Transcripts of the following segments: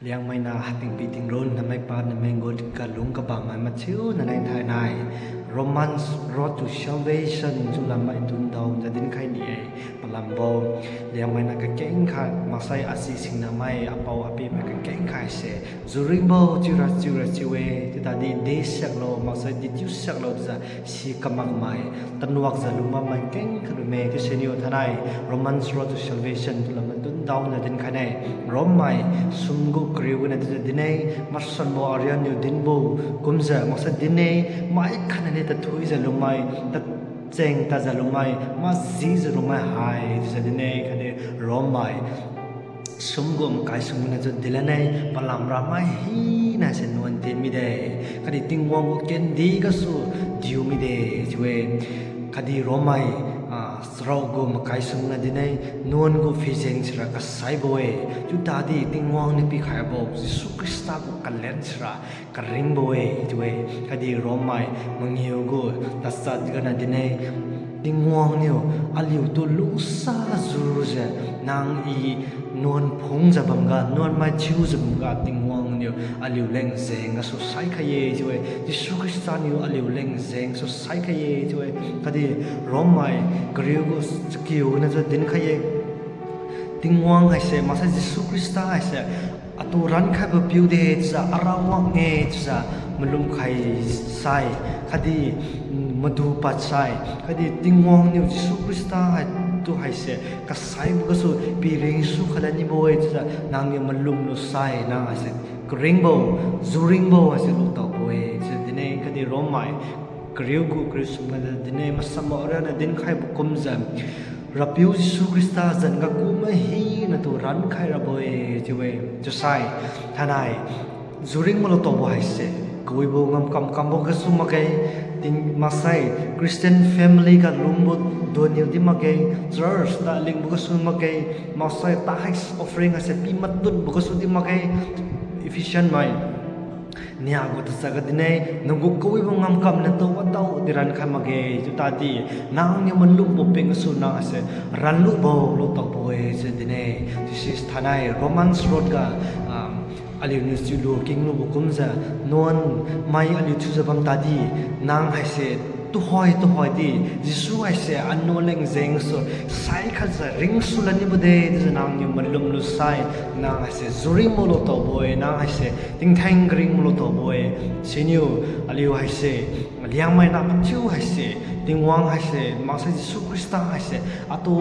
เลี้ยงไม่นาติงปีติงรุนทำไมปานไม่งดกะลุงกะบังมันมาชิวในไทยนาย Romance Road to Salvation จุลไม่ตุนดองจะดิ้นใครนี่ปลัมโบเลี้ยงไม่นากะเก่งขาดมาใส่อาศิสิงนาไม่อปาวอปีมันกะเก่งขายเสจูริงโบจิระจิเวที่ตาดีเดชักโลมาใส่ดิจิชักโลจะสีกำมักไม่ตันวักจะลุมาไม่เก่งขรุเมที่เชนิวทนาย Romance Road to Salvation จุลไม่ตุนดองจะดิ้นใครนี่รมไม่สุมกุกริวนั่นจะดิ้นเองมาสันโบอารียนอยู่ดิ้นโบกุมจะมาใส่ดิ้นเองไม่ขนาดนี้แต่ทุยจะลุไม่แต่เจงแต่จะลุไม่มาซีจะลุไม่หายจะดิ้นเองขนาดรมไม่สมกุมกายสมกุมนั่นจะดิ้นเองพลังราไม่ฮีน่าเส้นวันเต็มมีเดขนาดติงวังกุเกนดีก็สู้ดิวมีเดช่วยขนาดรมไม่สระกุมกายสมกุมนั่นดิ้นเองนวลกุฟิเซงสระก็ใส่บ่อยจุดตาดีติงวังนี่ปีขายบอกยิสุคริสต์กุกัลเลนสระก็ริงบ่อยช่วยขนาดรมไม่มึงหิวกูตัดสัตว์กันนั่นดิ้นเองติงวังเนี่ยอาลิวตัวลูซาจูเจนางอีนวลพงจะบังกานวลไม่ชิวจะบังกาติงวังเนี่ยอาลิวเล่งเซงก็สุดใส่ขยี้ช่วยยิสุคริสต์เนี่ยอาลิวเล่งเซงสุดใส่ขยี้ช่วยคดีรอมไม่กริวก็สกิลนั่นจะดินขยี้ติงวังให้เสมาใส่ยิสุคริสต์ให้เสอัตุรันแค่แบบพิวเดชจะอาราวังเงจะมันลุมไข่ใส่คดีมาดูปัจจัยคดีติงวังเนี่ยยิสุคริสต์ให้ตัวให้เสก็ใส่บุกสุปีเริงสุขขนาดนี้บ่อยจะนางเนี่ยมันลุมลุใส่นางให้เสกริงโบจูริงโบให้เสลุตเอาบ่อยจะดินเองคดีรอมไม่กริวกูกริสมันดินเองมาสมอระนะดินไข่บุกคุมจะรับยูยิสุคริสต์จันก็กูไม่ฮีนะตัวรันไข่ระบ่อยจะเวจะใส่ท่านายจูริงมันลุตเอาบ่อยเสกุยบุงกำบุกสุมาเกยติงมาใส่คริสเตียนแฟมิลี่กันลุงบุดวนอยู่ที่มาเกยเจอร์สตาลิงบุกสุมาเกยมาใส่ตาให้ออฟริงให้เสปีมัดดุนบุกสุที่มาเกยอิฟิเชนไหมเนี่ยกูตัดสักดินเองนกุกุยบุงกำนั่นตัววัดเต้าดิรันข้ามาเกยจุดตาดีนางเนี่ยมันลุกบุกเป็นสุนางเสรันลุกบ่ลุกตอกบ่อยเสดินเองที่สิสถานายโรมันส์โรดกาaliu ni studio king lu bukum za non mai aliu chu za bam ta di nang hai se tu hoi di jisu hai se anno leng zeng so sai kha za ring su la ni bude za nang ni malum lu sai nang hai se zuri mo lo to boy nang hai se ting thang ring mo lo to boy seniu aliu hai se liang mai na chu hai se ting wang hai se ma sa jisu krista hai se atu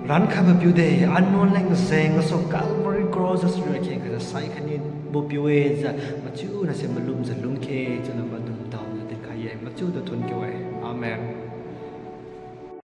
รันข้าแบบอยู่เดย์อันนู้นแหล่งเซงก็สกัลบริกรอสสุดเลยก็จะใส่คันนี้บุบอยู่เอจะมาจูน่ะเสมาลุมจะลุมเคจะนำมาดุมดาวจะติดขายมาจูตัวทุนเกี่ยวอาเมน